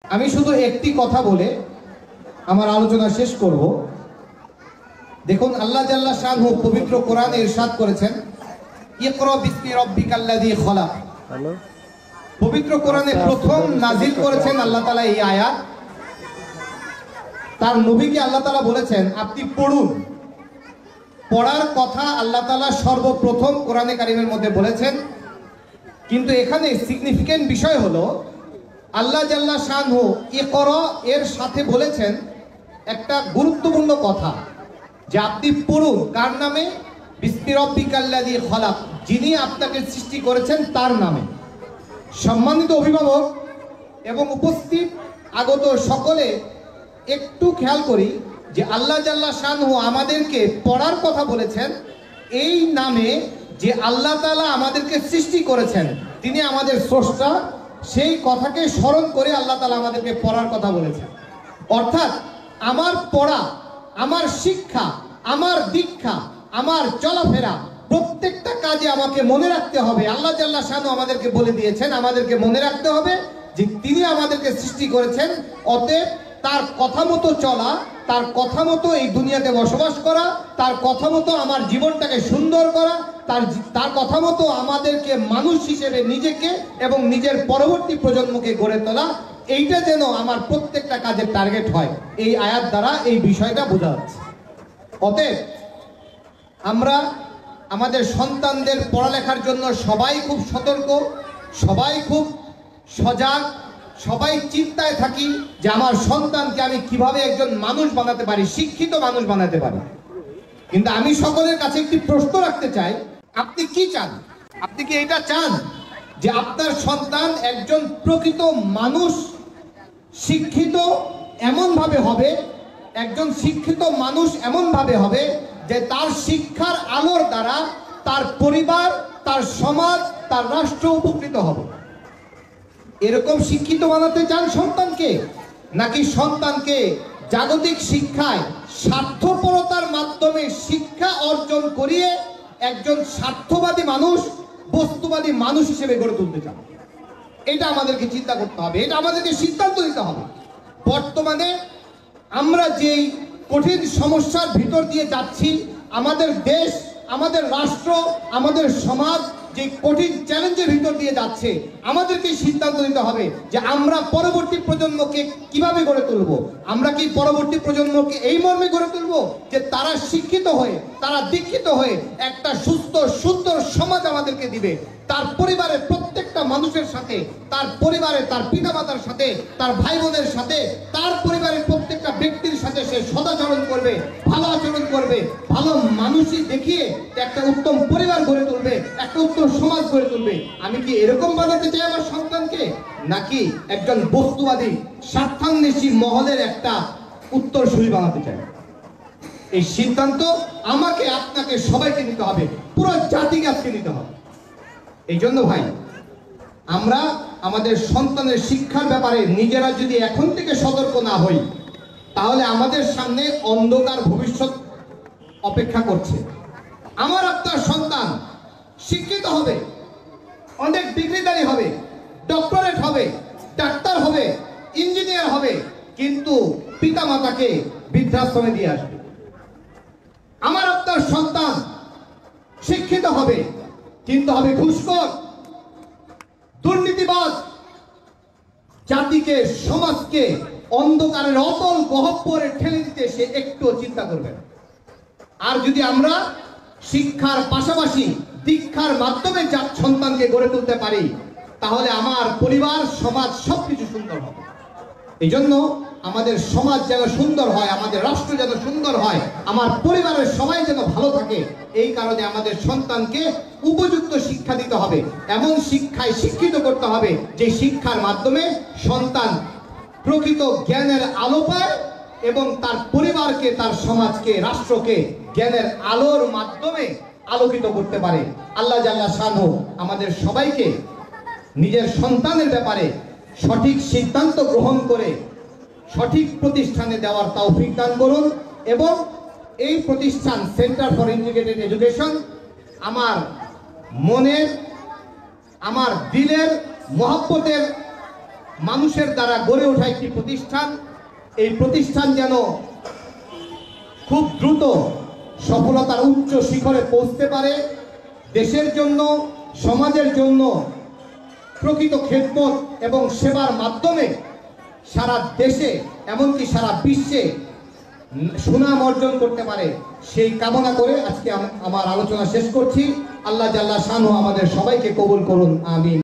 আমি শুধু একটি কথা বলে আমার আলোচনা শেষ করব। দেখুন, আল্লাহ জাল্লা শানহু পবিত্র কোরআনে ইরশাদ করেছেন, ইকরা বিসমি রাব্বিকাল্লাযী খলাক। পবিত্র কোরআনে প্রথম নাজিল করেছেন আল্লাহ তাআলা এই আয়াত। তার নবীকে আল্লাহ তাআলা বলেছেন আপনি পড়ুন। পড়ার কথা আল্লাহ তাআলা সর্বপ্রথম কোরআনে কারিমের মধ্যে বলেছেন। কিন্তু এখানে সিগনিফিকেন্ট বিষয় হলো আল্লাহ জাল্লা শানহু ইকরা এর সাথে বলেছেন একটা গুরুত্বপূর্ণ কথা, যে আপনি পড়ুন। কার নামে? বিসমি রাব্বিকাল্লাযী খলাক, যিনি আপনাকে সৃষ্টি করেছেন তার নামে। সম্মানিত অভিভাবক এবং উপস্থিত আগত সকলে একটু খেয়াল করি যে আল্লাহ জাল্লা শানহু আমাদেরকে পড়ার কথা বলেছেন এই নামে, যে আল্লাহ তাআলা আমাদেরকে সৃষ্টি করেছেন, তিনি আমাদের স্রষ্টা, সেই কথাকে স্মরণ করে আল্লাহ তাআলা আমাদেরকে পড়ার কথা বলেছেন। অর্থাৎ আমার পড়া, আমার শিক্ষা, আমার দীক্ষা, আমার চলাফেরা, প্রত্যেকটা কাজে আমাকে মনে রাখতে হবে। আল্লাহ জাল্লা শানহু আমাদেরকে বলে দিয়েছেন, আমাদেরকে মনে রাখতে হবে যে তিনি আমাদেরকে সৃষ্টি করেছেন। অতএব তার কথা মতো চলা, তার কথা মতো এই দুনিয়াতে বসবাস করা, তার কথা মতো আমার জীবনটাকে সুন্দর করা, তার কথা মতো আমাদেরকে মানুষ হিসেবে নিজেকে এবং নিজের পরবর্তী প্রজন্মকে গড়ে তোলা, এইটা যেন আমার প্রত্যেকটা কাজের টার্গেট হয়। এই আয়াত দ্বারা এই বিষয়টা বোঝা যাচ্ছে। অতএব আমরা আমাদের সন্তানদের পড়ালেখার জন্য সবাই খুব সতর্ক, সবাই খুব সজাগ, সবাই চিন্তায় থাকি যে আমার সন্তানকে আমি কিভাবে একজন মানুষ বানাতে পারি, শিক্ষিত মানুষ বানাতে পারি। কিন্তু আমি সকলের কাছে একটি প্রশ্ন রাখতে চাই, আপনি কি চান? আপনি কি এটা চান যে আপনার সন্তান একজন প্রকৃত মানুষ, শিক্ষিত এমনভাবে হবে, একজন শিক্ষিত মানুষ এমনভাবে হবে যে তার শিক্ষার আলোর দ্বারা তার পরিবার, তার সমাজ, তার রাষ্ট্র উপকৃত হবে? এরকম শিক্ষিত বানাতে চান সন্তানকে? নাকি সন্তানকে জাগতিক শিক্ষায় স্বার্থপরতার মাধ্যমে শিক্ষা অর্জন করিয়ে একজন স্বার্থবাদী মানুষ, বস্তুবাদী মানুষ হিসেবে গড়ে তুলতে চান? এটা আমাদেরকে চিন্তা করতে হবে, এটা আমাদেরকে সিদ্ধান্ত নিতে হবে। বর্তমানে আমরা যেই কঠিন সমস্যার ভিতর দিয়ে যাচ্ছি, আমাদের দেশ, আমাদের রাষ্ট্র, আমাদের সমাজ যে কঠিন চ্যালেঞ্জের ভিতর দিয়ে যাচ্ছে, আমাদেরকে সিদ্ধান্ত নিতে হবে যে আমরা পরবর্তী প্রজন্মকে কিভাবে গড়ে তুলব। আমরা কি পরবর্তী প্রজন্মকে এই মর্মে গড়ে তুলব যে তারা শিক্ষিত হয়ে, তারা দীক্ষিত হয়ে একটা সুস্থ সুন্দর সমাজ আমাদেরকে দিবে, তার পরিবারের প্রত্যেকটা মানুষের সাথে, তার পরিবারের, তার পিতামাতার সাথে, তার ভাই বোনের সাথে, তার পরিবারের প্রত্যেকটা ব্যক্তির সাথে সে সদাচরণ করবে, ভালো আচরণ করবে, ভালো মানুষই দেখিয়ে একটা উত্তম পরিবার গড়ে তুলবে, একটা উত্তম সমাজ গড়ে তুলবে। আমি কি এরকম বানাতে চাই আমার সন্তানকে? নাকি একজন বস্তুবাদী স্বার্থান্বেষী মহলের একটা উত্তরসূরি বানাতে চাই? এই সিদ্ধান্ত আমাকে, আপনাকে, সবাইকে নিতে হবে, পুরো জাতিকে আজকে নিতে হবে। এই জন্য ভাই, আমরা আমাদের সন্তানের শিক্ষার ব্যাপারে নিজেরা যদি এখন থেকে সতর্ক না হই, তাহলে আমাদের সামনে অন্ধকার ভবিষ্যৎ অপেক্ষা করছে। আমার আপনার সন্তান শিক্ষিত হবে, অনেক ডিগ্রিধারী হবে, ডক্টরেট হবে, ডাক্তার হবে, ইঞ্জিনিয়ার হবে, কিন্তু পিতামাতাকে বৃদ্ধাশ্রমে দিয়ে আসবে। আমার আপনার সন্তান শিক্ষিত হবে, কিন্তু হবে ঘুষখোর, দুর্নীতিবাজ, জাতিকে, সমাজকে অন্ধকারের অতল গহ্বরে ঠেলে দিতে সে একটুও চিন্তা করবে না। আর যদি আমরা শিক্ষার পাশাপাশি দীক্ষার মাধ্যমে সন্তানকে গড়ে তুলতে পারি, তাহলে আমার পরিবার, সমাজ সবকিছু সুন্দর হবে। এই জন্য আমাদের সমাজ যেন সুন্দর হয়, আমাদের রাষ্ট্র যেন সুন্দর হয়, আমার পরিবারের সবাই যেন ভালো থাকে, এই কারণে আমাদের সন্তানকে উপযুক্ত শিক্ষা দিতে হবে, এমন শিক্ষায় শিক্ষিত করতে হবে যে শিক্ষার মাধ্যমে সন্তান প্রকৃত জ্ঞানের আলো পায় এবং তার পরিবারকে, তার সমাজকে, রাষ্ট্রকে জ্ঞানের আলোর মাধ্যমে আলোকিত করতে পারে। আল্লাহ জাল্লা শানহু আমাদের সবাইকে নিজের সন্তানের ব্যাপারে সঠিক সিদ্ধান্ত গ্রহণ করে সঠিক প্রতিষ্ঠানে দেওয়ার তৌফিক দান করুন। এবং এই প্রতিষ্ঠান সেন্টার ফর ইন্টিগ্রেটেড এডুকেশন আমার মনের, আমার দিলের মহব্বতের মানুষের দ্বারা গড়ে ওঠা একটি প্রতিষ্ঠান। এই প্রতিষ্ঠান যেন খুব দ্রুত সফলতার উচ্চ শিখরে পৌঁছতে পারে, দেশের জন্য, সমাজের জন্য প্রকৃত খেদমত এবং সেবার মাধ্যমে সারা দেশে এমনকি সারা বিশ্বে সুনাম অর্জন করতে পারে, সেই কামনা করে আজকে আমার আলোচনা শেষ করছি। আল্লাহ জাল্লা শানহু আমাদের সবাইকে কবুল করুন, আমিন।